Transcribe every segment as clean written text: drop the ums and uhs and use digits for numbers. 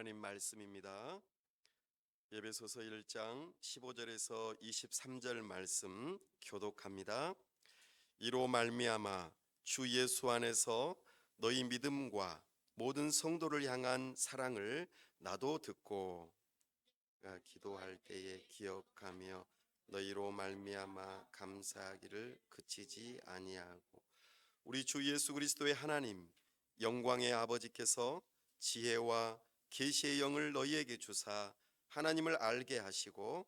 하나님 말씀입니다. 에베소서 1장 15절에서 23절 말씀 교독합니다. 이로 말미암아 주 예수 안에서 너희 믿음과 모든 성도를 향한 사랑을 나도 듣고 기도할 때에 기억하며 너희로 말미암아 감사하기를 그치지 아니하고, 우리 주 예수 그리스도의 하나님 영광의 아버지께서 지혜와 계시의 영을 너희에게 주사 하나님을 알게 하시고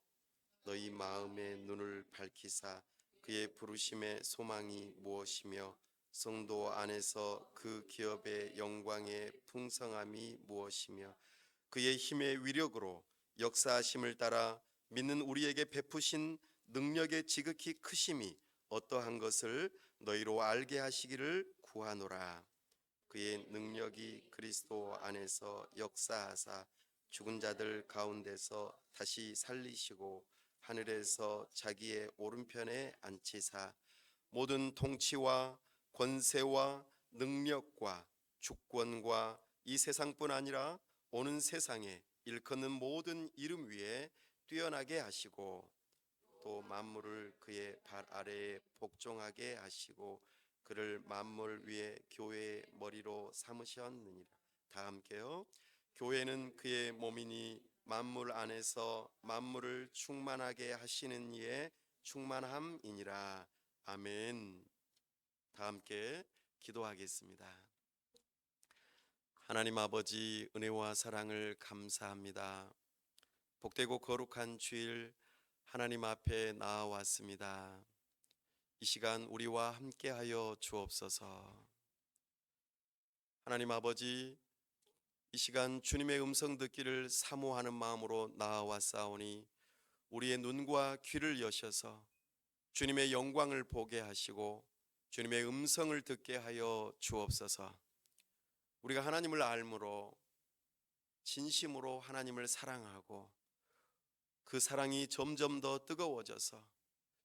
너희 마음의 눈을 밝히사 그의 부르심의 소망이 무엇이며 성도 안에서 그 기업의 영광의 풍성함이 무엇이며 그의 힘의 위력으로 역사하심을 따라 믿는 우리에게 베푸신 능력의 지극히 크심이 어떠한 것을 너희로 알게 하시기를 구하노라. 그의 능력이 그리스도 안에서 역사하사 죽은 자들 가운데서 다시 살리시고 하늘에서 자기의 오른편에 앉히사 모든 통치와 권세와 능력과 주권과 이 세상뿐 아니라 오는 세상에 일컫는 모든 이름 위에 뛰어나게 하시고 또 만물을 그의 발 아래에 복종하게 하시고 그를 만물 위에 교회의 머리로 삼으셨느니라. 다 함께요. 교회는 그의 몸이니 만물 안에서 만물을 충만하게 하시는 이의 충만함이니라. 아멘. 다 함께 기도하겠습니다. 하나님 아버지, 은혜와 사랑을 감사합니다. 복되고 거룩한 주일 하나님 앞에 나아왔습니다. 이 시간 우리와 함께하여 주옵소서. 하나님 아버지, 이 시간 주님의 음성 듣기를 사모하는 마음으로 나아왔사오니 우리의 눈과 귀를 여셔서 주님의 영광을 보게 하시고 주님의 음성을 듣게 하여 주옵소서. 우리가 하나님을 알므로 진심으로 하나님을 사랑하고 그 사랑이 점점 더 뜨거워져서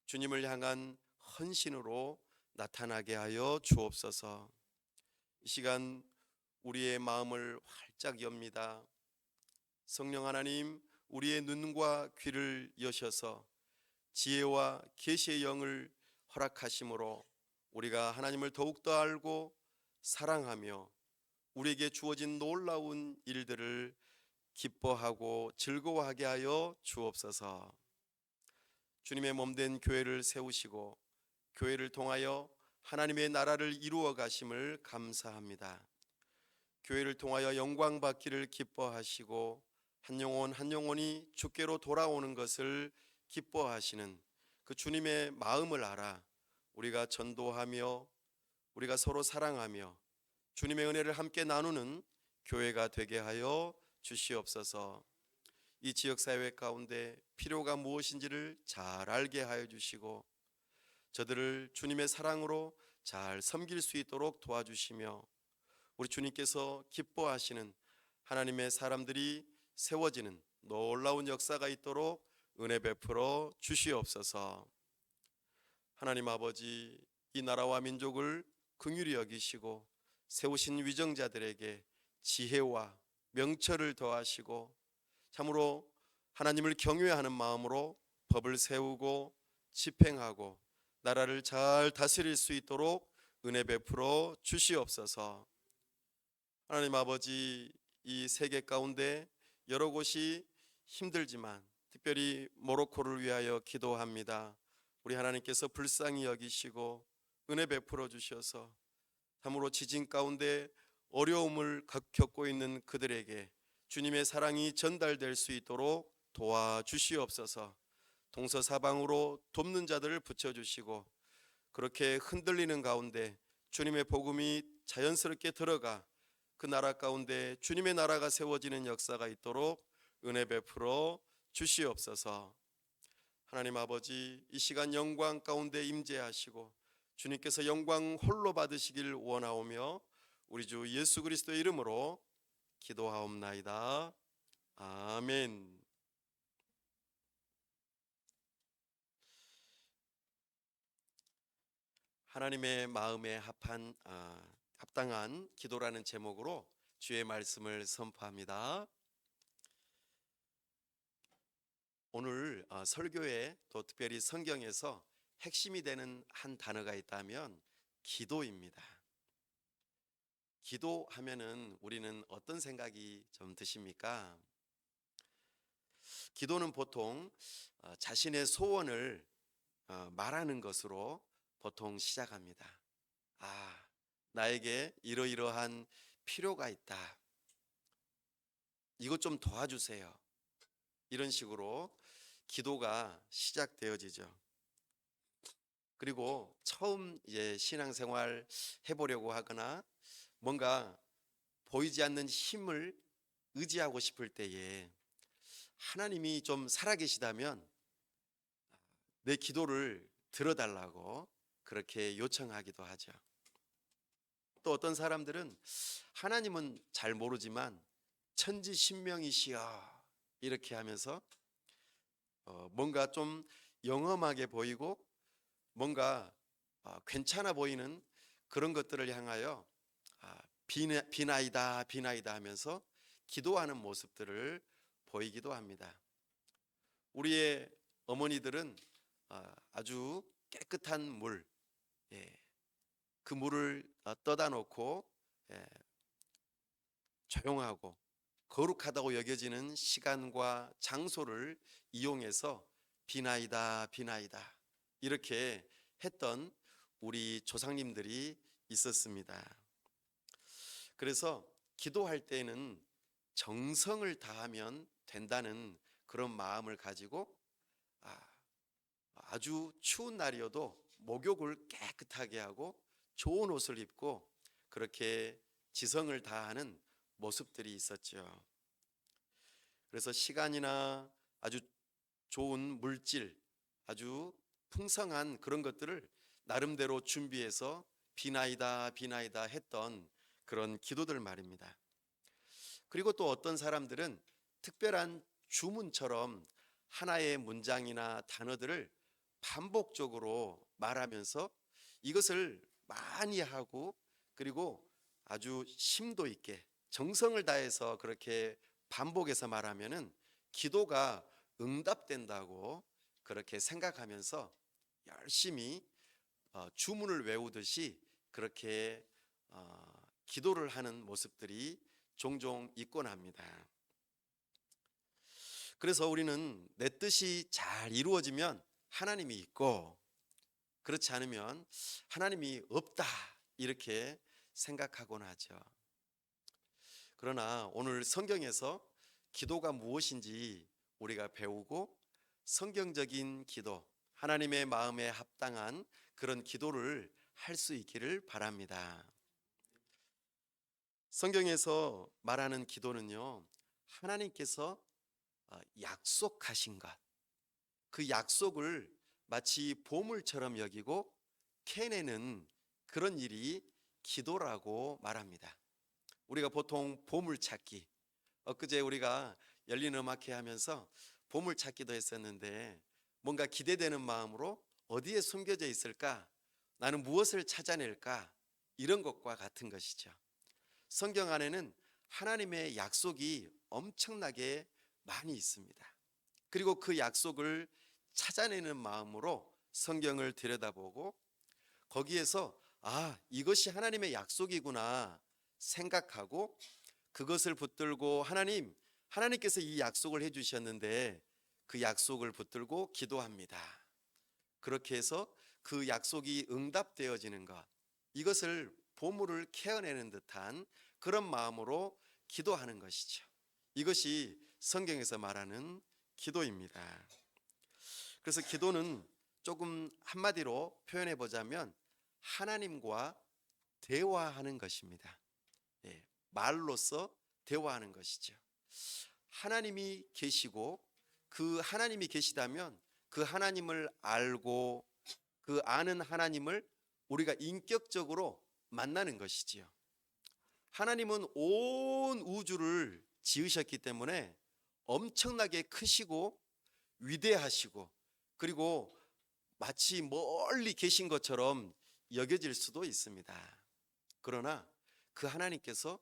주님을 향한 헌신으로 나타나게 하여 주옵소서. 이 시간 우리의 마음을 활짝 엽니다. 성령 하나님, 우리의 눈과 귀를 여셔서 지혜와 계시의 영을 허락하심으로 우리가 하나님을 더욱더 알고 사랑하며 우리에게 주어진 놀라운 일들을 기뻐하고 즐거워하게 하여 주옵소서. 주님의 몸된 교회를 세우시고 교회를 통하여 하나님의 나라를 이루어 가심을 감사합니다. 교회를 통하여 영광 받기를 기뻐하시고 한 영혼 한 영혼이 주께로 돌아오는 것을 기뻐하시는 그 주님의 마음을 알아 우리가 전도하며 우리가 서로 사랑하며 주님의 은혜를 함께 나누는 교회가 되게 하여 주시옵소서. 이 지역사회 가운데 필요가 무엇인지를 잘 알게 하여 주시고 저들을 주님의 사랑으로 잘 섬길 수 있도록 도와주시며 우리 주님께서 기뻐하시는 하나님의 사람들이 세워지는 놀라운 역사가 있도록 은혜 베풀어 주시옵소서. 하나님 아버지, 이 나라와 민족을 긍휼히 여기시고 세우신 위정자들에게 지혜와 명철을 더하시고 참으로 하나님을 경외하는 마음으로 법을 세우고 집행하고 나라를 잘 다스릴 수 있도록 은혜 베풀어 주시옵소서. 하나님 아버지, 이 세계 가운데 여러 곳이 힘들지만 특별히 모로코를 위하여 기도합니다. 우리 하나님께서 불쌍히 여기시고 은혜 베풀어 주셔서 참으로 지진 가운데 어려움을 겪고 있는 그들에게 주님의 사랑이 전달될 수 있도록 도와주시옵소서. 동서사방으로 돕는 자들을 붙여주시고 그렇게 흔들리는 가운데 주님의 복음이 자연스럽게 들어가 그 나라 가운데 주님의 나라가 세워지는 역사가 있도록 은혜 베풀어 주시옵소서. 하나님 아버지, 이 시간 영광 가운데 임재하시고 주님께서 영광 홀로 받으시길 원하오며 우리 주 예수 그리스도의 이름으로 기도하옵나이다. 아멘. 하나님의 마음에 합당한 기도라는 제목으로 주의 말씀을 선포합니다. 오늘 설교에 또 특별히 성경에서 핵심이 되는 한 단어가 있다면 기도입니다. 기도하면은 우리는 어떤 생각이 좀 드십니까? 기도는 보통 자신의 소원을 말하는 것으로 보통 시작합니다. 나에게 이러이러한 필요가 있다. 이것 좀 도와주세요. 이런 식으로 기도가 시작되어지죠. 그리고 처음 이제 신앙생활 해보려고 하거나 뭔가 보이지 않는 힘을 의지하고 싶을 때에 하나님이 좀 살아계시다면 내 기도를 들어달라고 그렇게 요청하기도 하죠. 또 어떤 사람들은 하나님은 잘 모르지만 천지신명이시여 이렇게 하면서 뭔가 좀 영험하게 보이고 뭔가 괜찮아 보이는 그런 것들을 향하여 비나이다 비나이다 하면서 기도하는 모습들을 보이기도 합니다. 우리의 어머니들은 아주 깨끗한 물, 그 물을 떠다 놓고 조용하고 거룩하다고 여겨지는 시간과 장소를 이용해서 비나이다 비나이다 이렇게 했던 우리 조상님들이 있었습니다. 그래서 기도할 때는 정성을 다하면 된다는 그런 마음을 가지고 아주 추운 날이어도 목욕을 깨끗하게 하고 좋은 옷을 입고 그렇게 지성을 다하는 모습들이 있었죠. 그래서 시간이나 아주 좋은 물질, 아주 풍성한 그런 것들을 나름대로 준비해서 비나이다 비나이다 했던 그런 기도들 말입니다. 그리고 또 어떤 사람들은 특별한 주문처럼 하나의 문장이나 단어들을 반복적으로 말하면서 이것을 많이 하고 그리고 아주 심도 있게 정성을 다해서 그렇게 반복해서 말하면은 기도가 응답된다고 그렇게 생각하면서 열심히 주문을 외우듯이 그렇게 기도를 하는 모습들이 종종 있곤 합니다. 그래서 우리는 내 뜻이 잘 이루어지면 하나님이 있고 그렇지 않으면 하나님이 없다 이렇게 생각하곤 하죠. 그러나 오늘 성경에서 기도가 무엇인지 우리가 배우고 성경적인 기도, 하나님의 마음에 합당한 그런 기도를 할 수 있기를 바랍니다. 성경에서 말하는 기도는요, 하나님께서 약속하신 것, 그 약속을 마치 보물처럼 여기고 캐내는 그런 일이 기도라고 말합니다. 우리가 보통 보물찾기, 엊그제 우리가 열린음악회 하면서 보물찾기도 했었는데 뭔가 기대되는 마음으로 어디에 숨겨져 있을까? 나는 무엇을 찾아낼까? 이런 것과 같은 것이죠. 성경 안에는 하나님의 약속이 엄청나게 많이 있습니다. 그리고 그 약속을 찾아내는 마음으로 성경을 들여다보고 거기에서 이것이 하나님의 약속이구나 생각하고 그것을 붙들고 하나님께서 이 약속을 해주셨는데 그 약속을 붙들고 기도합니다. 그렇게 해서 그 약속이 응답되어지는 것, 이것을 보물을 캐어내는 듯한 그런 마음으로 기도하는 것이죠. 이것이 성경에서 말하는 기도입니다. 그래서 기도는 조금 한마디로 표현해 보자면 하나님과 대화하는 것입니다. 말로써 대화하는 것이죠. 하나님이 계시고 그 하나님이 계시다면 그 하나님을 알고 그 아는 하나님을 우리가 인격적으로 만나는 것이지요. 하나님은 온 우주를 지으셨기 때문에 엄청나게 크시고 위대하시고 그리고 마치 멀리 계신 것처럼 여겨질 수도 있습니다. 그러나 그 하나님께서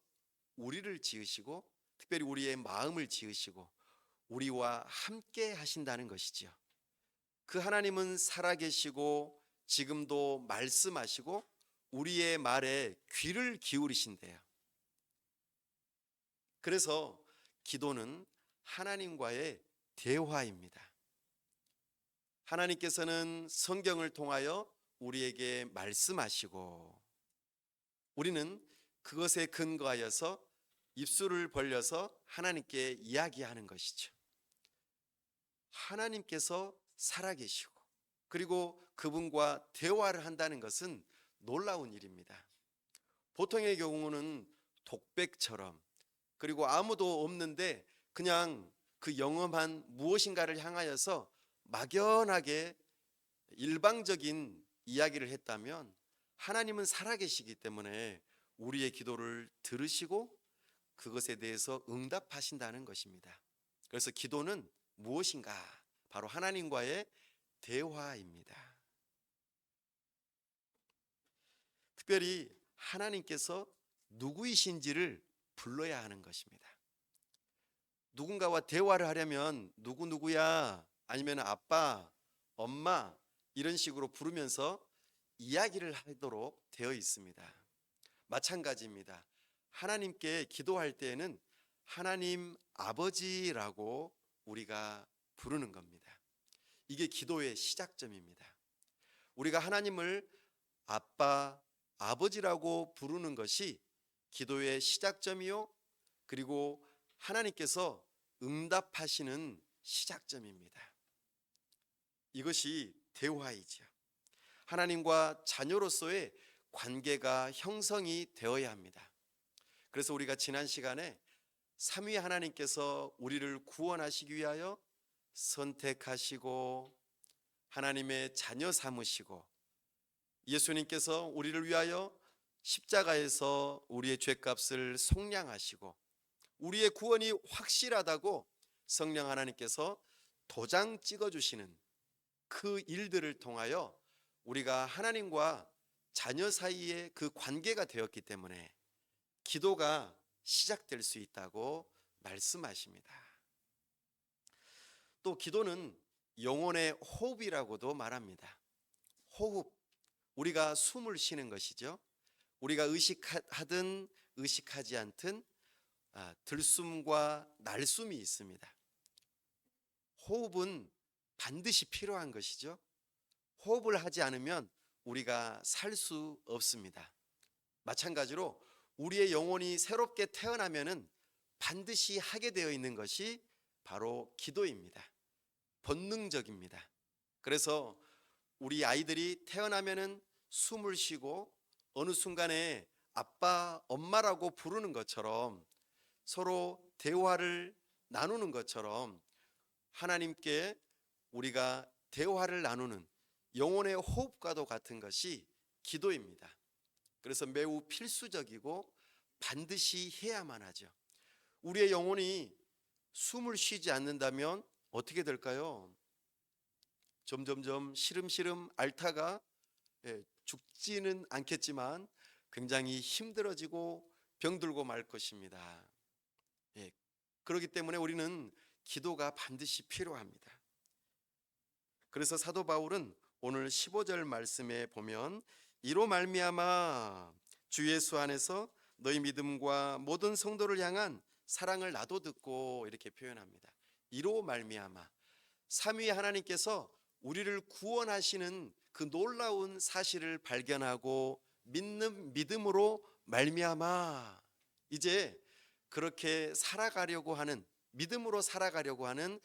우리를 지으시고 특별히 우리의 마음을 지으시고 우리와 함께 하신다는 것이지요. 그 하나님은 살아계시고 지금도 말씀하시고 우리의 말에 귀를 기울이신대요. 그래서 기도는 하나님과의 대화입니다. 하나님께서는 성경을 통하여 우리에게 말씀하시고 우리는 그것에 근거하여서 입술을 벌려서 하나님께 이야기하는 것이죠. 하나님께서 살아계시고 그리고 그분과 대화를 한다는 것은 놀라운 일입니다. 보통의 경우는 독백처럼 그리고 아무도 없는데 그냥 그 영험한 무엇인가를 향하여서 막연하게 일방적인 이야기를 했다면 하나님은 살아계시기 때문에 우리의 기도를 들으시고 그것에 대해서 응답하신다는 것입니다. 그래서 기도는 무엇인가? 바로 하나님과의 대화입니다. 특별히 하나님께서 누구이신지를 불러야 하는 것입니다. 누군가와 대화를 하려면 누구야 아니면 아빠, 엄마 이런 식으로 부르면서 이야기를 하도록 되어 있습니다. 마찬가지입니다. 하나님께 기도할 때에는 하나님 아버지라고 우리가 부르는 겁니다. 이게 기도의 시작점입니다. 우리가 하나님을 아빠, 아버지라고 부르는 것이 기도의 시작점이요. 그리고 하나님께서 응답하시는 시작점입니다. 이것이 대화이죠. 하나님과 자녀로서의 관계가 형성이 되어야 합니다. 그래서 우리가 지난 시간에 삼위 하나님께서 우리를 구원하시기 위하여 선택하시고 하나님의 자녀 삼으시고 예수님께서 우리를 위하여 십자가에서 우리의 죄값을 속량하시고 우리의 구원이 확실하다고 성령 하나님께서 도장 찍어주시는 그 일들을 통하여 우리가 하나님과 자녀 사이의 그 관계가 되었기 때문에 기도가 시작될 수 있다고 말씀하십니다. 또 기도는 영혼의 호흡이라고도 말합니다. 호흡, 우리가 숨을 쉬는 것이죠. 우리가 의식하든 의식하지 않든 들숨과 날숨이 있습니다. 호흡은 반드시 필요한 것이죠. 호흡을 하지 않으면 우리가 살 수 없습니다. 마찬가지로 우리의 영혼이 새롭게 태어나면은 반드시 하게 되어 있는 것이 바로 기도입니다. 본능적입니다. 그래서 우리 아이들이 태어나면은 숨을 쉬고 어느 순간에 아빠, 엄마라고 부르는 것처럼 서로 대화를 나누는 것처럼 하나님께 우리가 대화를 나누는 영혼의 호흡과도 같은 것이 기도입니다. 그래서 매우 필수적이고 반드시 해야만 하죠. 우리의 영혼이 숨을 쉬지 않는다면 어떻게 될까요? 점점점 시름시름 앓다가 죽지는 않겠지만 굉장히 힘들어지고 병들고 말 것입니다. 그렇기 때문에 우리는 기도가 반드시 필요합니다. 그래서 사도 바울은 오늘 15절 말씀에 보면 이로 말미암아 주 예수 안에서 너희 믿음과 모든 성도를 향한 사랑을 나도 듣고 이렇게 표현합니다. 이로 말미암아 삼위 하나님께서 우리를 구원하시는 그 놀라운 사실을 발견하고 믿는 믿음으로 말미암아 이제 그렇게 살아가려고 하는 믿음으로 살아가려고 하는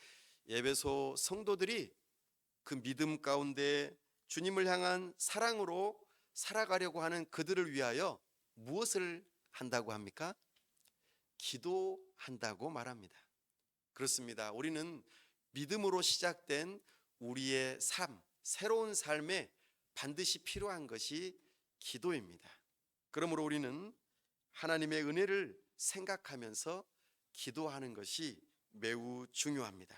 에베소 성도들이 그 믿음 가운데 주님을 향한 사랑으로 살아가려고 하는 그들을 위하여 무엇을 한다고 합니까? 기도한다고 말합니다. 그렇습니다. 우리는 믿음으로 시작된 우리의 삶, 새로운 삶에 반드시 필요한 것이 기도입니다. 그러므로 우리는 하나님의 은혜를 생각하면서 기도하는 것이 매우 중요합니다.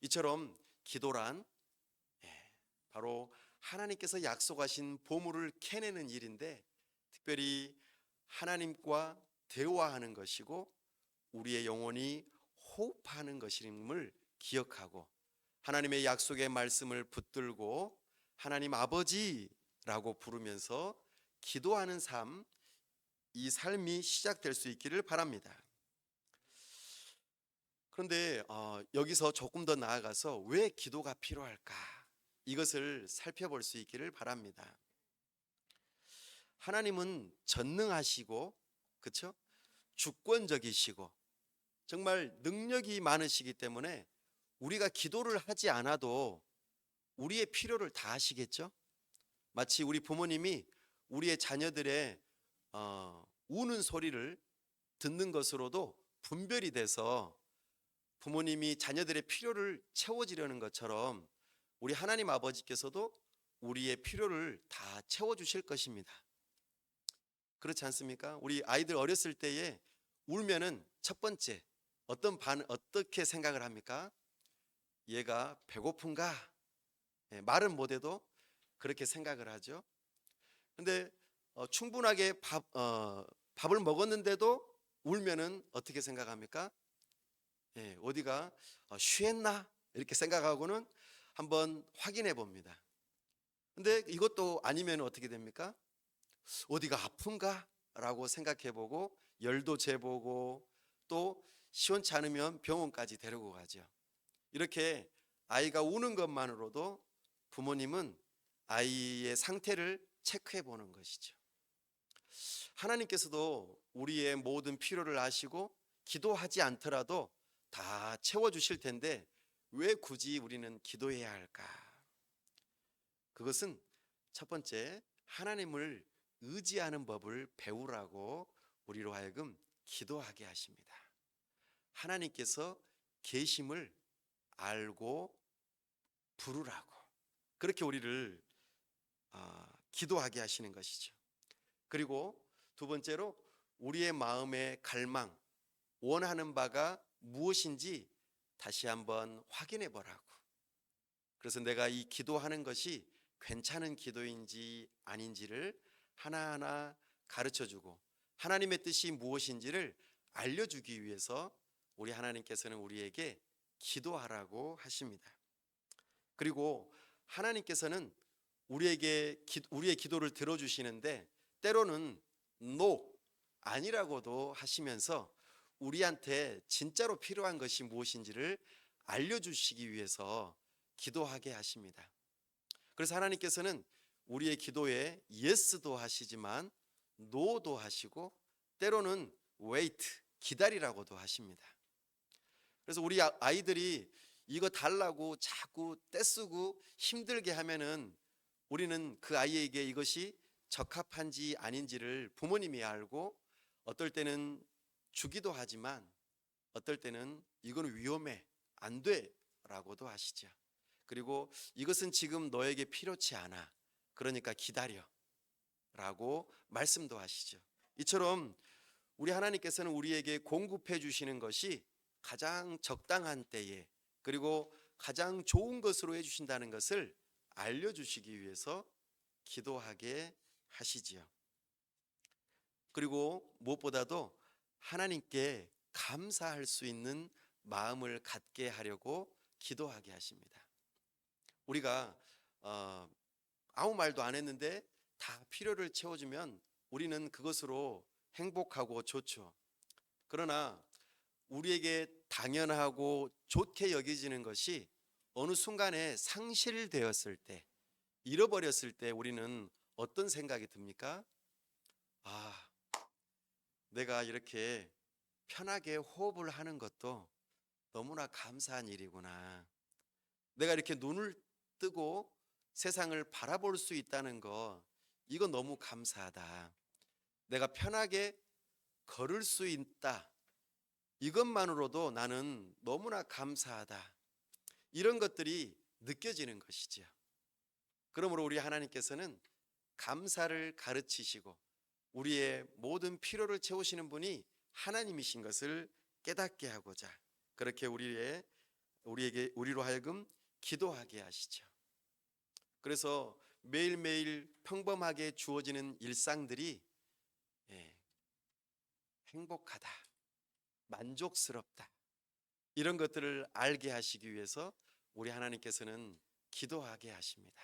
이처럼 기도란 바로 하나님께서 약속하신 보물을 캐내는 일인데 특별히 하나님과 대화하는 것이고 우리의 영혼이 호흡하는 것임을 기억하고 하나님의 약속의 말씀을 붙들고 하나님 아버지라고 부르면서 기도하는 삶, 이 삶이 시작될 수 있기를 바랍니다. 그런데 여기서 조금 더 나아가서 왜 기도가 필요할까? 이것을 살펴볼 수 있기를 바랍니다. 하나님은 전능하시고, 그렇죠? 주권적이시고 정말 능력이 많으시기 때문에 우리가 기도를 하지 않아도 우리의 필요를 다 하시겠죠? 마치 우리 부모님이 우리의 자녀들의 우는 소리를 듣는 것으로도 분별이 돼서 부모님이 자녀들의 필요를 채워주려는 것처럼 우리 하나님 아버지께서도 우리의 필요를 다 채워주실 것입니다. 그렇지 않습니까? 우리 아이들 어렸을 때에 울면은 첫 번째 어떻게 생각을 합니까? 얘가 배고픈가? 말은 못해도 그렇게 생각을 하죠. 근데 충분하게 밥을 먹었는데도 울면은 어떻게 생각합니까? 어디가 쉬했나? 이렇게 생각하고는 한번 확인해 봅니다. 근데 이것도 아니면 어떻게 됩니까? 어디가 아픈가? 라고 생각해 보고 열도 재보고 또 시원치 않으면 병원까지 데리고 가죠. 이렇게 아이가 우는 것만으로도 부모님은 아이의 상태를 체크해 보는 것이죠. 하나님께서도 우리의 모든 필요를 아시고 기도하지 않더라도 다 채워주실 텐데 왜 굳이 우리는 기도해야 할까? 그것은 첫 번째, 하나님을 의지하는 법을 배우라고 우리로 하여금 기도하게 하십니다. 하나님께서 계심을 알고 부르라고 그렇게 우리를 기도하게 하시는 것이죠. 그리고 두 번째로 우리의 마음의 갈망, 원하는 바가 무엇인지 다시 한번 확인해 보라고. 그래서 내가 이 기도하는 것이 괜찮은 기도인지 아닌지를 하나하나 가르쳐 주고 하나님의 뜻이 무엇인지를 알려주기 위해서 우리 하나님께서는 우리에게 기도하라고 하십니다. 그리고 하나님께서는 우리의 기도를 들어주시는데 때로는 no, 아니라고도 하시면서 우리한테 진짜로 필요한 것이 무엇인지를 알려주시기 위해서 기도하게 하십니다. 그래서 하나님께서는 우리의 기도에 yes도 하시지만 no도 하시고 때로는 wait, 기다리라고도 하십니다. 그래서 우리 아이들이 이거 달라고 자꾸 떼쓰고 힘들게 하면은 우리는 그 아이에게 이것이 적합한지 아닌지를 부모님이 알고 어떨 때는 주기도 하지만 어떨 때는 이건 위험해, 안 돼 라고도 하시죠. 그리고 이것은 지금 너에게 필요치 않아, 그러니까 기다려 라고 말씀도 하시죠. 이처럼 우리 하나님께서는 우리에게 공급해 주시는 것이 가장 적당한 때에 그리고 가장 좋은 것으로 해주신다는 것을 알려주시기 위해서 기도하게 하시지요. 그리고 무엇보다도 하나님께 감사할 수 있는 마음을 갖게 하려고 기도하게 하십니다. 우리가 아무 말도 안 했는데 다 필요를 채워주면 우리는 그것으로 행복하고 좋죠. 그러나 우리에게 당연하고 좋게 여겨지는 것이 어느 순간에 상실되었을 때, 잃어버렸을 때 우리는 어떤 생각이 듭니까? 내가 이렇게 편하게 호흡을 하는 것도 너무나 감사한 일이구나. 내가 이렇게 눈을 뜨고 세상을 바라볼 수 있다는 거, 이거 너무 감사하다. 내가 편하게 걸을 수 있다. 이것만으로도 나는 너무나 감사하다. 이런 것들이 느껴지는 것이죠. 그러므로 우리 하나님께서는 감사를 가르치시고 우리의 모든 필요를 채우시는 분이 하나님이신 것을 깨닫게 하고자 그렇게 우리로 하여금 기도하게 하시죠. 그래서 매일매일 평범하게 주어지는 일상들이 행복하다, 만족스럽다, 이런 것들을 알게 하시기 위해서 우리 하나님께서는 기도하게 하십니다.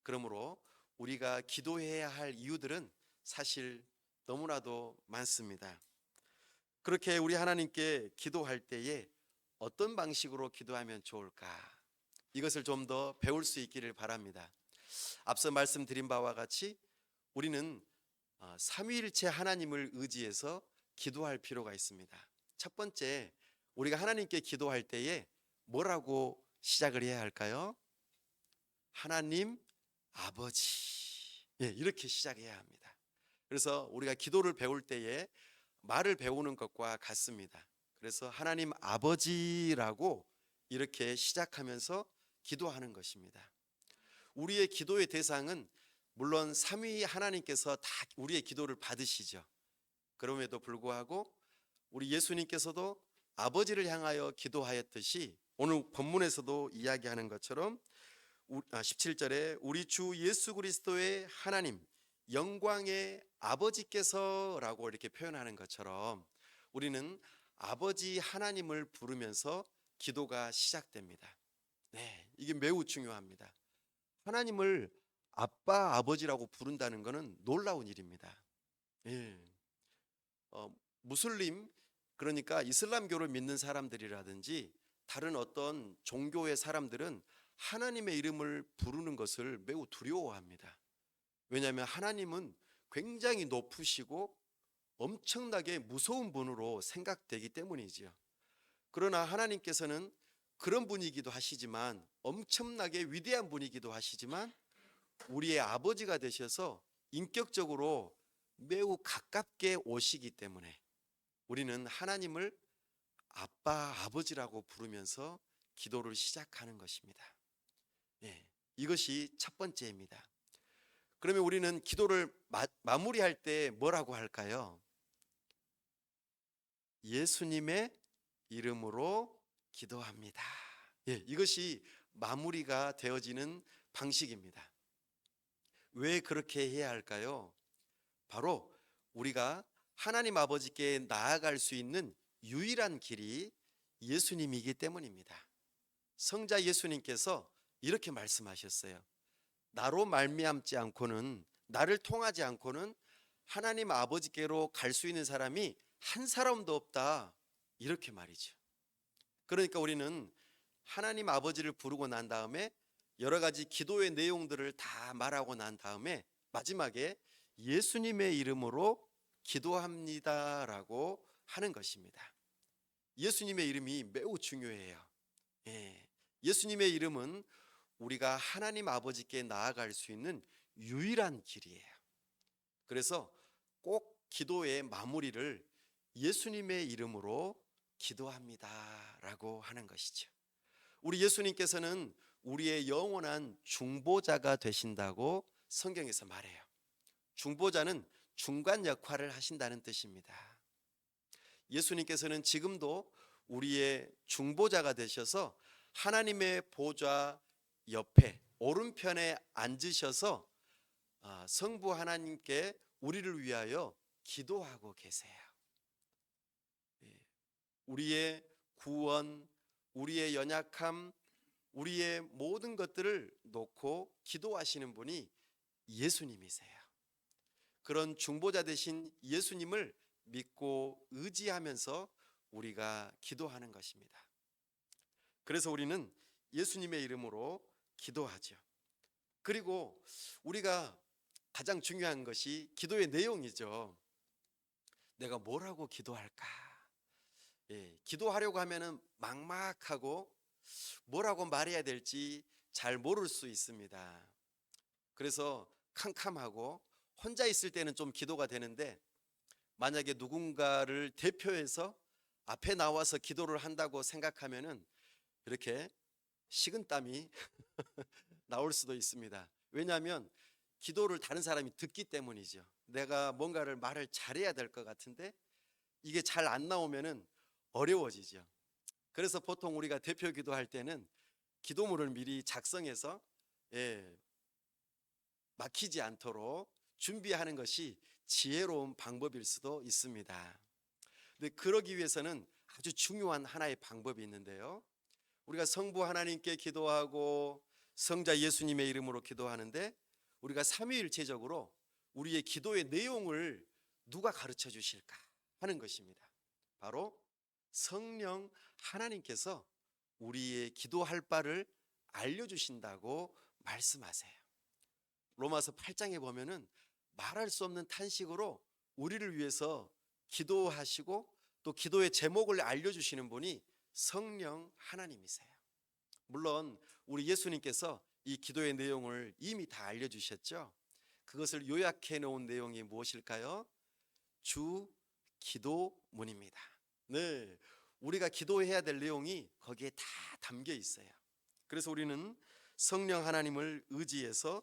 그러므로 우리가 기도해야 할 이유들은 사실 너무나도 많습니다. 그렇게 우리 하나님께 기도할 때에 어떤 방식으로 기도하면 좋을까? 이것을 좀 더 배울 수 있기를 바랍니다. 앞서 말씀드린 바와 같이 우리는 삼위일체 하나님을 의지해서 기도할 필요가 있습니다. 첫 번째, 우리가 하나님께 기도할 때에 뭐라고 시작을 해야 할까요? 하나님 아버지. 이렇게 시작해야 합니다. 그래서 우리가 기도를 배울 때에 말을 배우는 것과 같습니다. 그래서 하나님 아버지라고 이렇게 시작하면서 기도하는 것입니다. 우리의 기도의 대상은 물론 삼위 하나님께서 다 우리의 기도를 받으시죠. 그럼에도 불구하고 우리 예수님께서도 아버지를 향하여 기도하였듯이 오늘 본문에서도 이야기하는 것처럼 17절에 우리 주 예수 그리스도의 하나님 영광의 아버지께서라고 이렇게 표현하는 것처럼 우리는 아버지 하나님을 부르면서 기도가 시작됩니다. 네, 이게 매우 중요합니다. 하나님을 아빠, 아버지라고 부른다는 것은 놀라운 일입니다. 예. 무슬림, 그러니까 이슬람교를 믿는 사람들이라든지 다른 어떤 종교의 사람들은 하나님의 이름을 부르는 것을 매우 두려워합니다. 왜냐하면 하나님은 굉장히 높으시고 엄청나게 무서운 분으로 생각되기 때문이지요. 그러나 하나님께서는 그런 분이기도 하시지만 엄청나게 위대한 분이기도 하시지만 우리의 아버지가 되셔서 인격적으로 매우 가깝게 오시기 때문에 우리는 하나님을 아빠, 아버지라고 부르면서 기도를 시작하는 것입니다. 이것이 첫 번째입니다. 그러면 우리는 기도를 마무리할 때 뭐라고 할까요? 예수님의 이름으로 기도합니다. 이것이 마무리가 되어지는 방식입니다. 왜 그렇게 해야 할까요? 바로 우리가 하나님 아버지께 나아갈 수 있는 유일한 길이 예수님이기 때문입니다. 성자 예수님께서 이렇게 말씀하셨어요. 나로 말미암지 않고는, 나를 통하지 않고는 하나님 아버지께로 갈 수 있는 사람이 한 사람도 없다, 이렇게 말이죠. 그러니까 우리는 하나님 아버지를 부르고 난 다음에 여러 가지 기도의 내용들을 다 말하고 난 다음에 마지막에 예수님의 이름으로 기도합니다라고 하는 것입니다. 예수님의 이름이 매우 중요해요. 예수님의 이름은 우리가 하나님 아버지께 나아갈 수 있는 유일한 길이에요. 그래서 꼭 기도의 마무리를 예수님의 이름으로 기도합니다라고 하는 것이죠. 우리 예수님께서는 우리의 영원한 중보자가 되신다고 성경에서 말해요. 중보자는 중간 역할을 하신다는 뜻입니다. 예수님께서는 지금도 우리의 중보자가 되셔서 하나님의 보좌 옆에 오른편에 앉으셔서 성부 하나님께 우리를 위하여 기도하고 계세요. 우리의 구원, 우리의 연약함, 우리의 모든 것들을 놓고 기도하시는 분이 예수님이세요. 그런 중보자 되신 예수님을 믿고 의지하면서 우리가 기도하는 것입니다. 그래서 우리는 예수님의 이름으로 기도하죠. 그리고 우리가 가장 중요한 것이 기도의 내용이죠. 내가 뭐라고 기도할까? 기도하려고 하면은 막막하고 뭐라고 말해야 될지 잘 모를 수 있습니다. 그래서 캄캄하고 혼자 있을 때는 좀 기도가 되는데 만약에 누군가를 대표해서 앞에 나와서 기도를 한다고 생각하면은 이렇게 식은땀이 나올 수도 있습니다. 왜냐하면 기도를 다른 사람이 듣기 때문이죠. 내가 뭔가를 말을 잘해야 될 것 같은데 이게 잘 안 나오면은 어려워지죠. 그래서 보통 우리가 대표 기도할 때는 기도문을 미리 작성해서 막히지 않도록 준비하는 것이 지혜로운 방법일 수도 있습니다. 근데 그러기 위해서는 아주 중요한 하나의 방법이 있는데요. 우리가 성부 하나님께 기도하고 성자 예수님의 이름으로 기도하는데 우리가 삼위일체적으로 우리의 기도의 내용을 누가 가르쳐 주실까 하는 것입니다. 바로 성령 하나님께서 우리의 기도할 바를 알려주신다고 말씀하세요. 로마서 8장에 보면은 말할 수 없는 탄식으로 우리를 위해서 기도하시고 또 기도의 제목을 알려주시는 분이 성령 하나님이세요. 물론 우리 예수님께서 이 기도의 내용을 이미 다 알려주셨죠. 그것을 요약해 놓은 내용이 무엇일까요? 주 기도문입니다. 네, 우리가 기도해야 될 내용이 거기에 다 담겨 있어요. 그래서 우리는 성령 하나님을 의지해서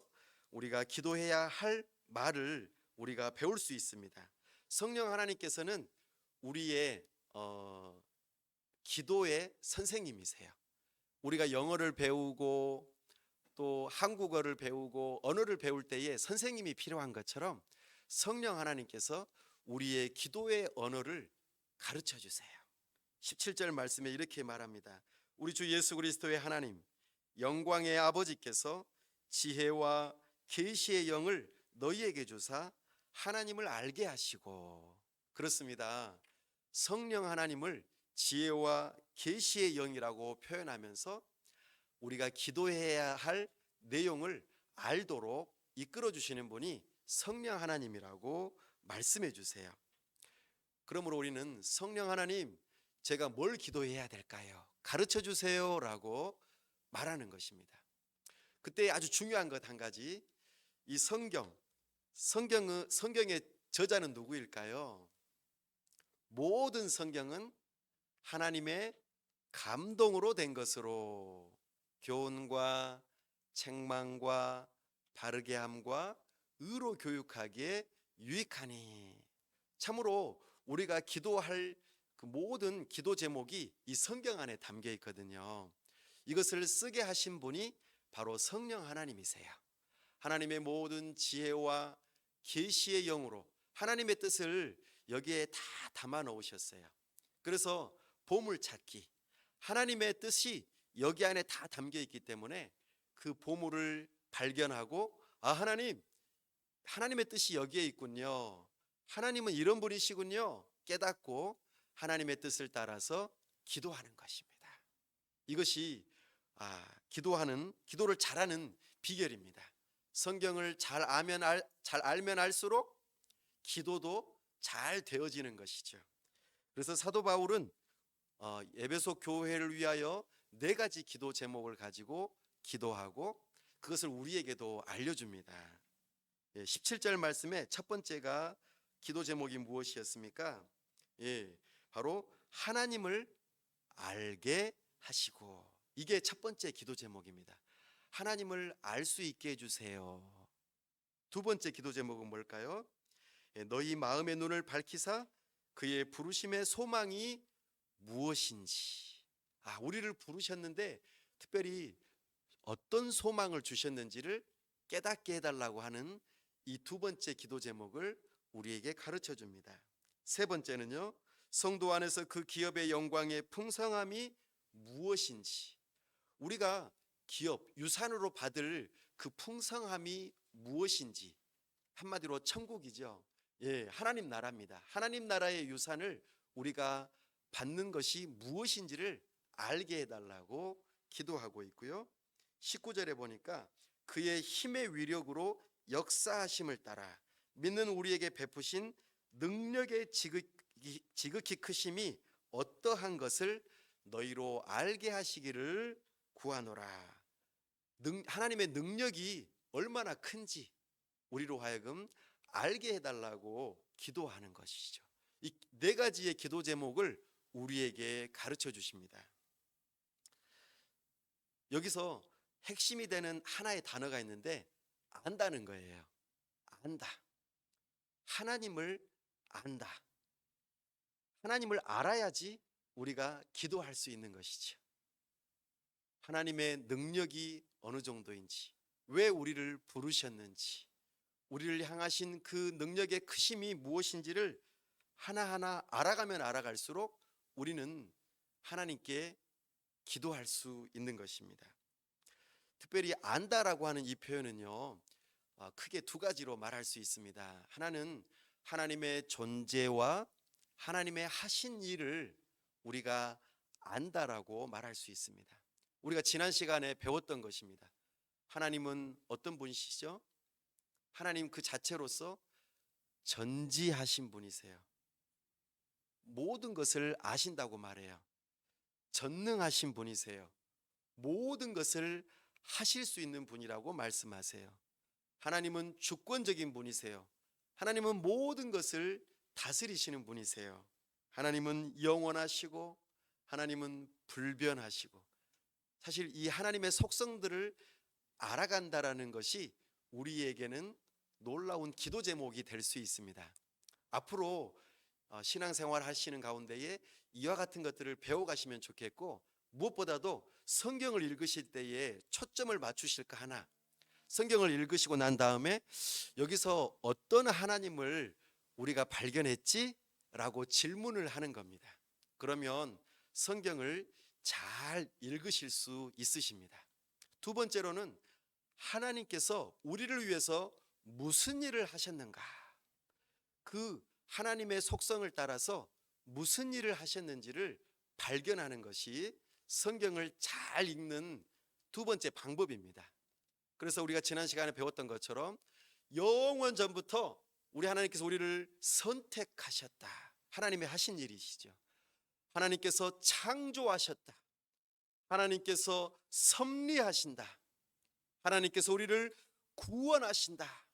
우리가 기도해야 할 말을 우리가 배울 수 있습니다. 성령 하나님께서는 우리의 기도의 선생님이세요. 우리가 영어를 배우고 또 한국어를 배우고 언어를 배울 때에 선생님이 필요한 것처럼 성령 하나님께서 우리의 기도의 언어를 가르쳐 주세요. 17절 말씀에 이렇게 말합니다. 우리 주 예수 그리스도의 하나님 영광의 아버지께서 지혜와 계시의 영을 너희에게 주사 하나님을 알게 하시고. 그렇습니다. 성령 하나님을 지혜와 계시의 영이라고 표현하면서 우리가 기도해야 할 내용을 알도록 이끌어 주시는 분이 성령 하나님이라고 말씀해 주세요. 그러므로 우리는 성령 하나님, 제가 뭘 기도해야 될까요? 가르쳐 주세요라고 말하는 것입니다. 그때 아주 중요한 것 한 가지, 이 성경의 저자는 누구일까요? 모든 성경은 하나님의 감동으로 된 것으로 교훈과 책망과 바르게 함과 의로 교육하기에 유익하니. 참으로 우리가 기도할 그 모든 기도 제목이 이 성경 안에 담겨 있거든요. 이것을 쓰게 하신 분이 바로 성령 하나님이세요. 하나님의 모든 지혜와 계시의 영으로 하나님의 뜻을 여기에 다 담아 놓으셨어요. 그래서 보물찾기, 하나님의 뜻이 여기 안에 다 담겨 있기 때문에 그 보물을 발견하고, 아, 하나님의 뜻이 여기에 있군요, 하나님은 이런 분이시군요 깨닫고 하나님의 뜻을 따라서 기도하는 것입니다. 이것이 기도를 잘하는 비결입니다. 성경을 잘 알면 알수록 기도도 잘 되어지는 것이죠. 그래서 사도 바울은 에베소 교회를 위하여 4가지 기도 제목을 가지고 기도하고 그것을 우리에게도 알려줍니다. 17절 말씀에 첫 번째가 기도 제목이 무엇이었습니까? 바로 하나님을 알게 하시고, 이게 첫 번째 기도 제목입니다. 하나님을 알 수 있게 해주세요. 두 번째 기도 제목은 뭘까요? 너희 마음의 눈을 밝히사 그의 부르심의 소망이 무엇인지. 우리를 부르셨는데 특별히 어떤 소망을 주셨는지를 깨닫게 해달라고 하는 이 두 번째 기도 제목을 우리에게 가르쳐 줍니다. 세 번째는요, 성도 안에서 그 기업의 영광의 풍성함이 무엇인지. 우리가 기업, 유산으로 받을 그 풍성함이 무엇인지, 한마디로 천국이죠. 하나님 나라입니다. 하나님 나라의 유산을 우리가 받는 것이 무엇인지를 알게 해달라고 기도하고 있고요. 19절에 보니까 그의 힘의 위력으로 역사하심을 따라 믿는 우리에게 베푸신 능력의 지극히 크심이 어떠한 것을 너희로 알게 하시기를 구하노라. 하나님의 능력이 얼마나 큰지 우리로 하여금 알게 해달라고 기도하는 것이죠. 이 4가지의 기도 제목을 우리에게 가르쳐 주십니다. 여기서 핵심이 되는 하나의 단어가 있는데 안다는 거예요. 안다. 하나님을 안다. 하나님을 알아야지 우리가 기도할 수 있는 것이죠. 하나님의 능력이 어느 정도인지, 왜 우리를 부르셨는지, 우리를 향하신 그 능력의 크심이 무엇인지를 하나하나 알아가면 알아갈수록 우리는 하나님께 기도할 수 있는 것입니다. 특별히 안다라고 하는 이 표현은요, 크게 두 가지로 말할 수 있습니다. 하나는 하나님의 존재와 하나님의 하신 일을 우리가 안다라고 말할 수 있습니다. 우리가 지난 시간에 배웠던 것입니다. 하나님은 어떤 분이시죠? 하나님 그 자체로서 전지하신 분이세요. 모든 것을 아신다고 말해요. 전능하신 분이세요. 모든 것을 하실 수 있는 분이라고 말씀하세요. 하나님은 주권적인 분이세요. 하나님은 모든 것을 다스리시는 분이세요. 하나님은 영원하시고 하나님은 불변하시고, 사실 이 하나님의 속성들을 알아간다라는 것이 우리에게는 놀라운 기도 제목이 될 수 있습니다. 앞으로 신앙생활 하시는 가운데에 이와 같은 것들을 배워가시면 좋겠고, 무엇보다도 성경을 읽으실 때에 초점을 맞추실까 하나, 성경을 읽으시고 난 다음에 여기서 어떤 하나님을 우리가 발견했지? 라고 질문을 하는 겁니다. 그러면 성경을 잘 읽으실 수 있으십니다. 두 번째로는 하나님께서 우리를 위해서 무슨 일을 하셨는가, 그 하나님의 속성을 따라서 무슨 일을 하셨는지를 발견하는 것이 성경을 잘 읽는 두 번째 방법입니다. 그래서 우리가 지난 시간에 배웠던 것처럼 영원 전부터 우리 하나님께서 우리를 선택하셨다. 하나님의 하신 일이시죠. 하나님께서 창조하셨다. 하나님께서 섭리하신다. 하나님께서 우리를 구원하신다.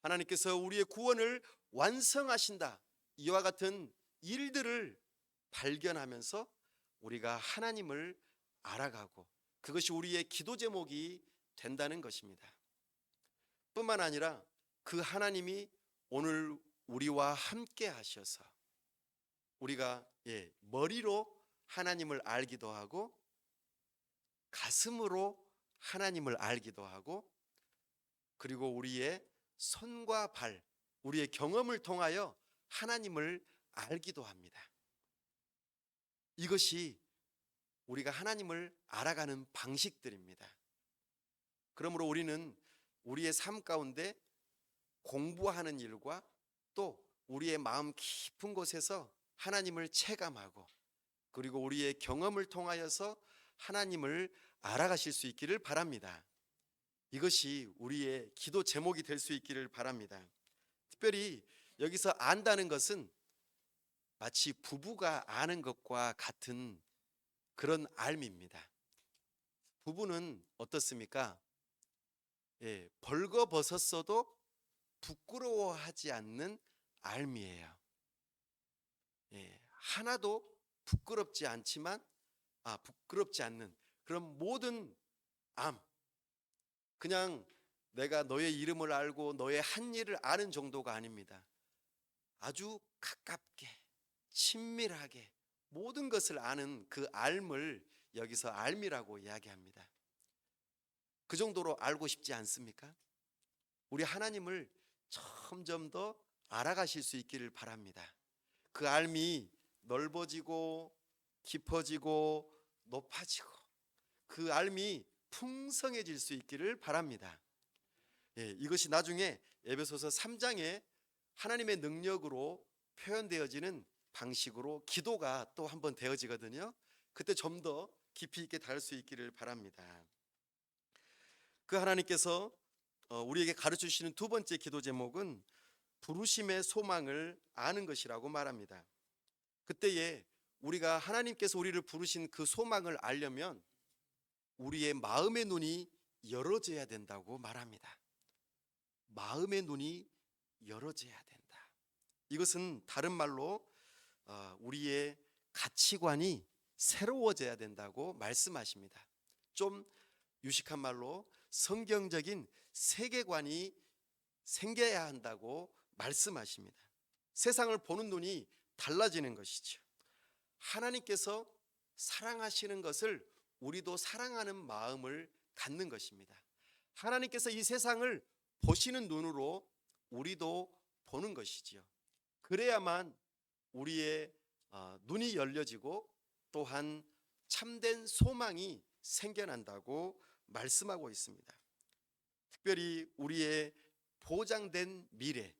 하나님께서 우리의 구원을 완성하신다. 이와 같은 일들을 발견하면서 우리가 하나님을 알아가고, 그것이 우리의 기도 제목이 된다는 것입니다. 뿐만 아니라 그 하나님이 오늘 우리와 함께 하셔서 우리가 머리로 하나님을 알기도 하고 가슴으로 하나님을 알기도 하고, 그리고 우리의 손과 발, 우리의 경험을 통하여 하나님을 알기도 합니다. 이것이 우리가 하나님을 알아가는 방식들입니다. 그러므로 우리는 우리의 삶 가운데 공부하는 일과 또 우리의 마음 깊은 곳에서 하나님을 체감하고, 그리고 우리의 경험을 통하여서 하나님을 알아가실 수 있기를 바랍니다. 이것이 우리의 기도 제목이 될 수 있기를 바랍니다. 특별히 여기서 안다는 것은 마치 부부가 아는 것과 같은 그런 알미입니다. 부부는 어떻습니까? 벌거벗었어도 부끄러워하지 않는 알미예요. 하나도 부끄럽지 않지만 부끄럽지 않는 그런 모든 암, 그냥 내가 너의 이름을 알고 너의 한 일을 아는 정도가 아닙니다. 아주 가깝게 친밀하게 모든 것을 아는 그 알을 여기서 알미라고 이야기합니다. 그 정도로 알고 싶지 않습니까? 우리 하나님을 점점 더 알아가실 수 있기를 바랍니다. 그 알미 넓어지고 깊어지고 높아지고 그 알미 풍성해질 수 있기를 바랍니다. 이것이 나중에 에베소서 3장에 하나님의 능력으로 표현되어지는 방식으로 기도가 또 한번 되어지거든요. 그때 좀 더 깊이 있게 닿을 수 있기를 바랍니다. 그 하나님께서 우리에게 가르쳐 주시는 두 번째 기도 제목은 부르심의 소망을 아는 것이라고 말합니다. 그때에 우리가 하나님께서 우리를 부르신 그 소망을 알려면 우리의 마음의 눈이 열어져야 된다고 말합니다. 마음의 눈이 열어져야 된다. 이것은 다른 말로 우리의 가치관이 새로워져야 된다고 말씀하십니다. 좀 유식한 말로 성경적인 세계관이 생겨야 한다고 말씀하십니다. 세상을 보는 눈이 달라지는 것이죠. 하나님께서 사랑하시는 것을 우리도 사랑하는 마음을 갖는 것입니다. 하나님께서 이 세상을 보시는 눈으로 우리도 보는 것이지요. 그래야만 우리의 눈이 열려지고 또한 참된 소망이 생겨난다고 말씀하고 있습니다. 특별히 우리의 보장된 미래,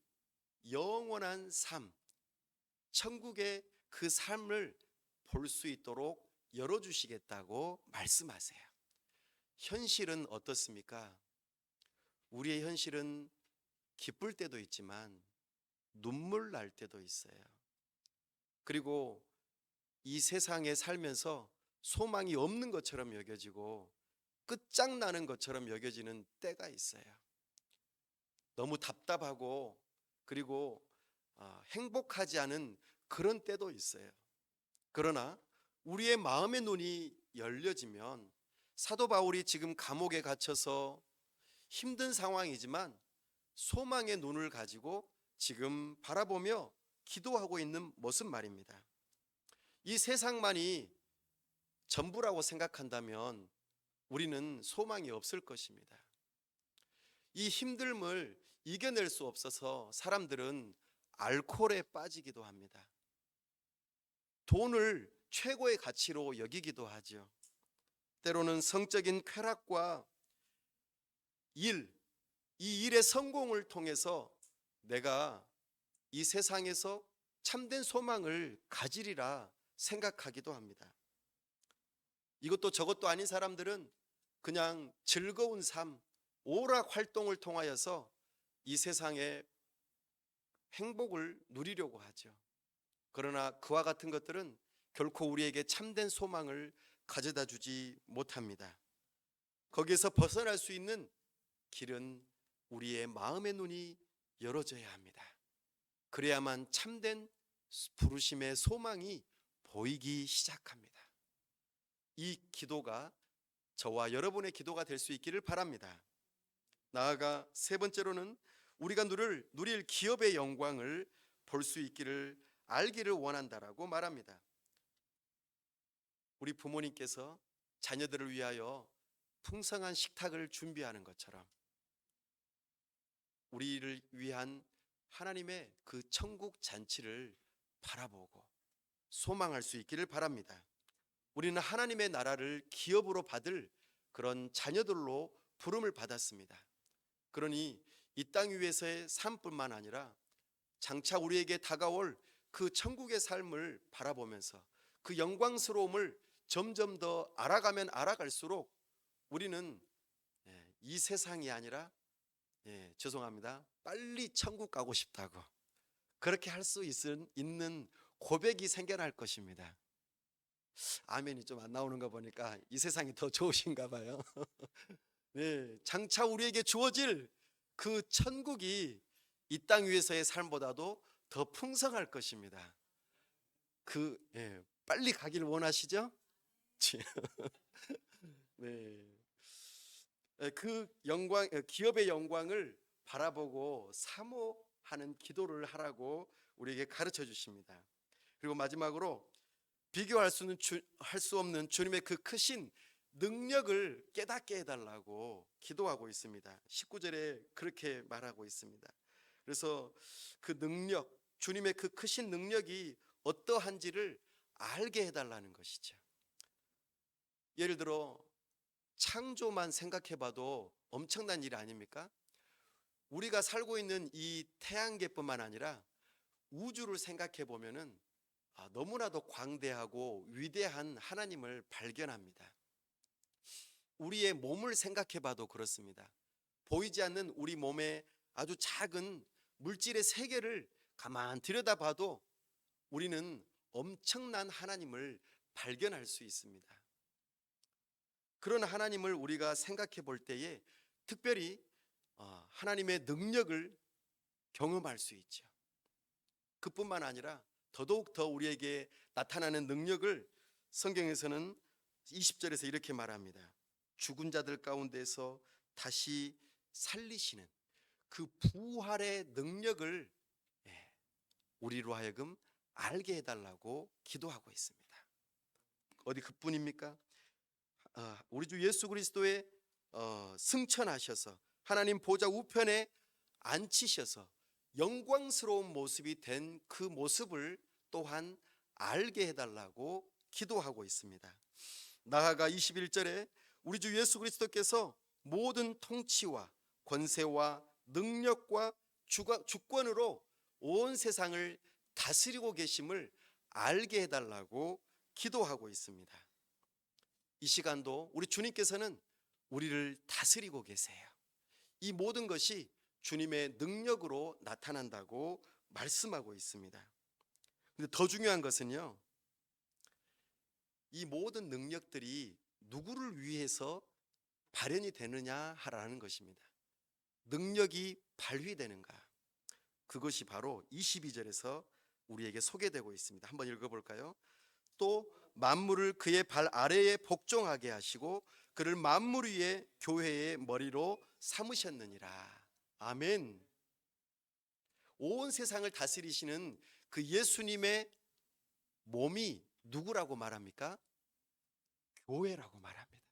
영원한 삶, 천국의 그 삶을 볼 수 있도록 열어주시겠다고 말씀하세요. 현실은 어떻습니까? 우리의 현실은 기쁠 때도 있지만 눈물 날 때도 있어요. 그리고 이 세상에 살면서 소망이 없는 것처럼 여겨지고 끝장나는 것처럼 여겨지는 때가 있어요. 너무 답답하고 그리고 행복하지 않은 그런 때도 있어요. 그러나 우리의 마음의 눈이 열려지면 사도 바울이 지금 감옥에 갇혀서 힘든 상황이지만 소망의 눈을 가지고 지금 바라보며 기도하고 있는 모습 말입니다. 이 세상만이 전부라고 생각한다면 우리는 소망이 없을 것입니다. 이 힘듦을 이겨낼 수 없어서 사람들은 알코올에 빠지기도 합니다. 돈을 최고의 가치로 여기기도 하죠. 때로는 성적인 쾌락과 이 일의 성공을 통해서 내가 이 세상에서 참된 소망을 가지리라 생각하기도 합니다. 이것도 저것도 아닌 사람들은 그냥 즐거운 삶, 오락 활동을 통하여서 이 세상의 행복을 누리려고 하죠. 그러나 그와 같은 것들은 결코 우리에게 참된 소망을 가져다 주지 못합니다. 거기에서 벗어날 수 있는 길은 우리의 마음의 눈이 열어져야 합니다. 그래야만 참된 부르심의 소망이 보이기 시작합니다. 이 기도가 저와 여러분의 기도가 될 수 있기를 바랍니다. 나아가 세 번째로는 우리가 누릴 기업의 영광을 볼 수 있기를 알기를 원한다라고 말합니다. 우리 부모님께서 자녀들을 위하여 풍성한 식탁을 준비하는 것처럼 우리를 위한 하나님의 그 천국 잔치를 바라보고 소망할 수 있기를 바랍니다. 우리는 하나님의 나라를 기업으로 받을 그런 자녀들로 부름을 받았습니다. 그러니 이 땅 위에서의 삶뿐만 아니라 장차 우리에게 다가올 그 천국의 삶을 바라보면서 그 영광스러움을 점점 더 알아가면 알아갈수록 우리는 이 세상이 아니라 죄송합니다. 빨리 천국 가고 싶다고 그렇게 할 수 있는 고백이 생겨날 것입니다. 아멘이 좀 안 나오는 거 보니까 이 세상이 더 좋으신가 봐요. 네, 장차 우리에게 주어질 그 천국이 이 땅 위에서의 삶보다도 더 풍성할 것입니다. 빨리 가길 원하시죠? 네. 그 영광, 기업의 영광을 바라보고 사모하는 기도를 하라고 우리에게 가르쳐 주십니다. 그리고 마지막으로 비교할 수 없는 주님의 그 크신 능력을 깨닫게 해달라고 기도하고 있습니다. 19절에 그렇게 말하고 있습니다. 그래서 그 능력, 주님의 그 크신 능력이 어떠한지를 알게 해달라는 것이죠. 예를 들어 창조만 생각해봐도 엄청난 일 아닙니까? 우리가 살고 있는 이 태양계뿐만 아니라 우주를 생각해 보면은 너무나도 광대하고 위대한 하나님을 발견합니다. 우리의 몸을 생각해 봐도 그렇습니다. 보이지 않는 우리 몸의 아주 작은 물질의 세계를 가만 들여다봐도 우리는 엄청난 하나님을 발견할 수 있습니다. 그런 하나님을 우리가 생각해 볼 때에 특별히 하나님의 능력을 경험할 수 있죠. 그뿐만 아니라 더더욱 더 우리에게 나타나는 능력을 성경에서는 20절에서 이렇게 말합니다. 죽은 자들 가운데서 다시 살리시는 그 부활의 능력을 우리로 하여금 알게 해달라고 기도하고 있습니다. 어디 그뿐입니까? 우리 주 예수 그리스도의 승천하셔서 하나님 보좌 우편에 앉히셔서 영광스러운 모습이 된 그 모습을 또한 알게 해달라고 기도하고 있습니다. 나아가 21절에 우리 주 예수 그리스도께서 모든 통치와 권세와 능력과 주권으로 온 세상을 다스리고 계심을 알게 해달라고 기도하고 있습니다. 이 시간도 우리 주님께서는 우리를 다스리고 계세요. 이 모든 것이 주님의 능력으로 나타난다고 말씀하고 있습니다. 근데 더 중요한 것은요, 이 모든 능력들이 누구를 위해서 발현이 되느냐라는 것입니다. 능력이 발휘되는가? 그것이 바로 22절에서 우리에게 소개되고 있습니다. 한번 읽어볼까요? 또 만물을 그의 발 아래에 복종하게 하시고 그를 만물 위에 교회의 머리로 삼으셨느니라. 아멘. 온 세상을 다스리시는 그 예수님의 몸이 누구라고 말합니까? 교회라고 말합니다.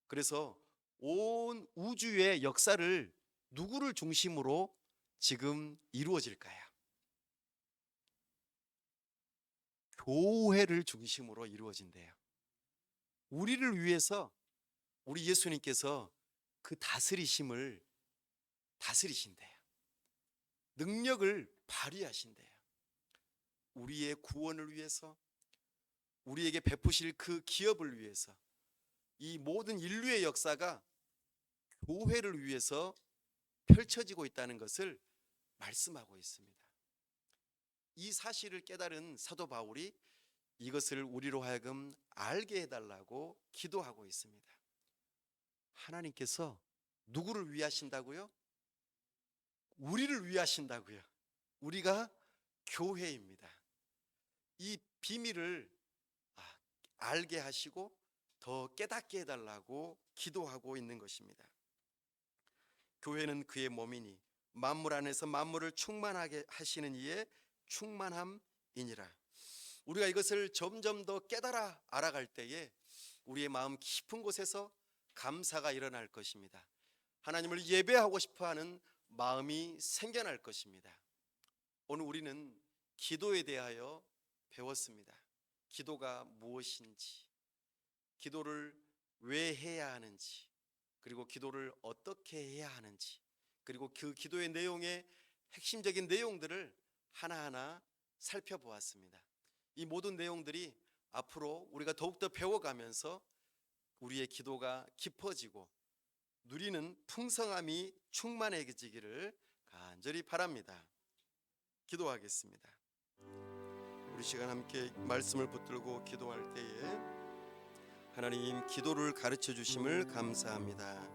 그래서 온 우주의 역사를 누구를 중심으로 지금 이루어질까요? 교회를 중심으로 이루어진대요. 우리를 위해서 우리 예수님께서 그 다스리심을 다스리신대요. 능력을 발휘하신대요. 우리의 구원을 위해서, 우리에게 베푸실 그 기업을 위해서, 이 모든 인류의 역사가 교회를 위해서 펼쳐지고 있다는 것을 말씀하고 있습니다. 이 사실을 깨달은 사도 바울이 이것을 우리로 하여금 알게 해달라고 기도하고 있습니다. 하나님께서 누구를 위하신다고요? 우리를 위하신다고요. 우리가 교회입니다. 이 비밀을 알게 하시고 더 깨닫게 해달라고 기도하고 있는 것입니다. 교회는 그의 몸이니 만물 안에서 만물을 충만하게 하시는 이의 충만함이니라. 우리가 이것을 점점 더 깨달아 알아갈 때에 우리의 마음 깊은 곳에서 감사가 일어날 것입니다. 하나님을 예배하고 싶어하는 마음이 생겨날 것입니다. 오늘 우리는 기도에 대하여 배웠습니다. 기도가 무엇인지, 기도를 왜 해야 하는지, 그리고 기도를 어떻게 해야 하는지, 그리고 그 기도의 내용의 핵심적인 내용들을 하나하나 살펴보았습니다. 이 모든 내용들이 앞으로 우리가 더욱더 배워가면서 우리의 기도가 깊어지고 누리는 풍성함이 충만해지기를 간절히 바랍니다. 기도하겠습니다. 우리 시간 함께 말씀을 붙들고 기도할 때에 하나님, 기도를 가르쳐 주심을 감사합니다.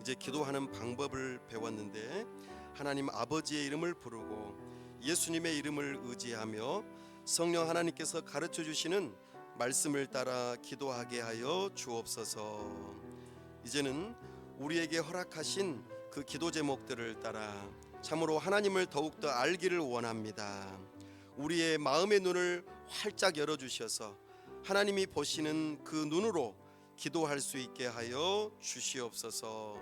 이제 기도하는 방법을 배웠는데 하나님 아버지의 이름을 부르고 예수님의 이름을 의지하며 성령 하나님께서 가르쳐 주시는 말씀을 따라 기도하게 하여 주옵소서. 이제는 우리에게 허락하신 그 기도 제목들을 따라 참으로 하나님을 더욱더 알기를 원합니다. 우리의 마음의 눈을 활짝 열어주셔서 하나님이 보시는 그 눈으로 기도할 수 있게 하여 주시옵소서.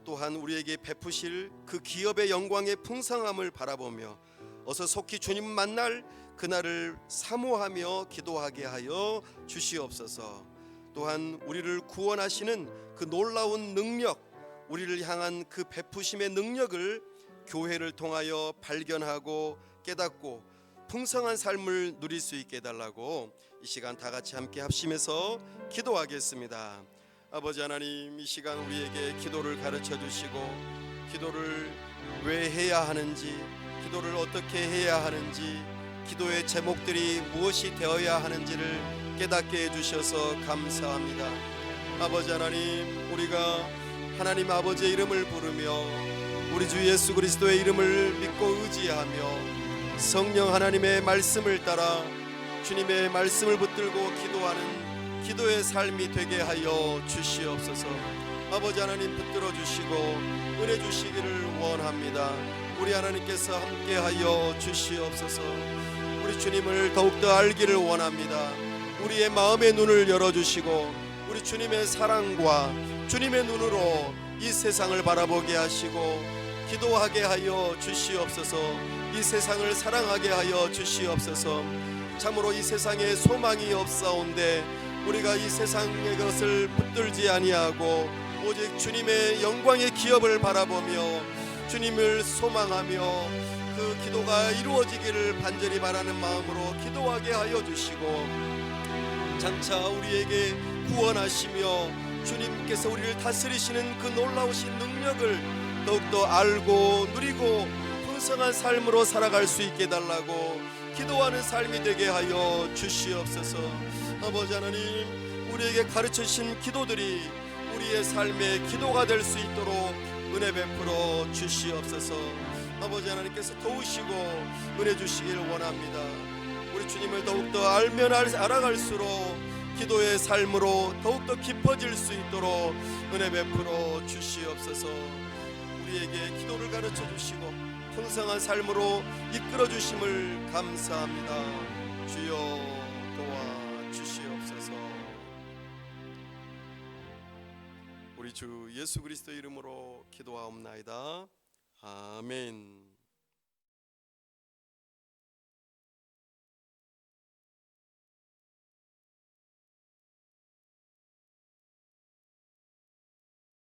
또한 우리에게 베푸실 그 기업의 영광의 풍성함을 바라보며 어서 속히 주님 만날 그날을 사모하며 기도하게 하여 주시옵소서. 또한 우리를 구원하시는 그 놀라운 능력, 우리를 향한 그 베푸심의 능력을 교회를 통하여 발견하고 깨닫고 풍성한 삶을 누릴 수 있게 해달라고 이 시간 다 같이 함께 합심해서 기도하겠습니다. 아버지 하나님, 이 시간 우리에게 기도를 가르쳐 주시고 기도를 왜 해야 하는지, 기도를 어떻게 해야 하는지, 기도의 제목들이 무엇이 되어야 하는지를 깨닫게 해주셔서 감사합니다. 아버지 하나님, 우리가 하나님 아버지의 이름을 부르며 우리 주 예수 그리스도의 이름을 믿고 의지하며 성령 하나님의 말씀을 따라 주님의 말씀을 붙들고 기도하는 기도의 삶이 되게 하여 주시옵소서. 아버지 하나님, 붙들어 주시고 은혜 주시기를 원합니다. 우리 하나님께서 함께하여 주시옵소서. 우리 주님을 더욱더 알기를 원합니다. 우리의 마음의 눈을 열어주시고 우리 주님의 사랑과 주님의 눈으로 이 세상을 바라보게 하시고 기도하게 하여 주시옵소서. 이 세상을 사랑하게 하여 주시옵소서. 참으로 이 세상에 소망이 없사온데 우리가 이 세상의 것을 붙들지 아니하고 오직 주님의 영광의 기업을 바라보며 주님을 소망하며 그 기도가 이루어지기를 간절히 바라는 마음으로 기도하게 하여 주시고, 장차 우리에게 구원하시며 주님께서 우리를 다스리시는 그 놀라우신 능력을 더욱더 알고 누리고 풍성한 삶으로 살아갈 수 있게 달라고 기도하는 삶이 되게 하여 주시옵소서. 아버지 하나님, 우리에게 가르치신 기도들이 우리의 삶의 기도가 될 수 있도록 은혜 베풀어 주시옵소서. 아버지 하나님께서 도우시고 은혜 주시길 원합니다. 우리 주님을 더욱더 알면 알아갈수록 기도의 삶으로 더욱더 깊어질 수 있도록 은혜 베풀어 주시옵소서. 우리에게 기도를 가르쳐 주시고 풍성한 삶으로 이끌어 주심을 감사합니다. 주여 도와 주시옵소서. 우리 주 예수 그리스도 이름으로 기도하옵나이다. 아멘.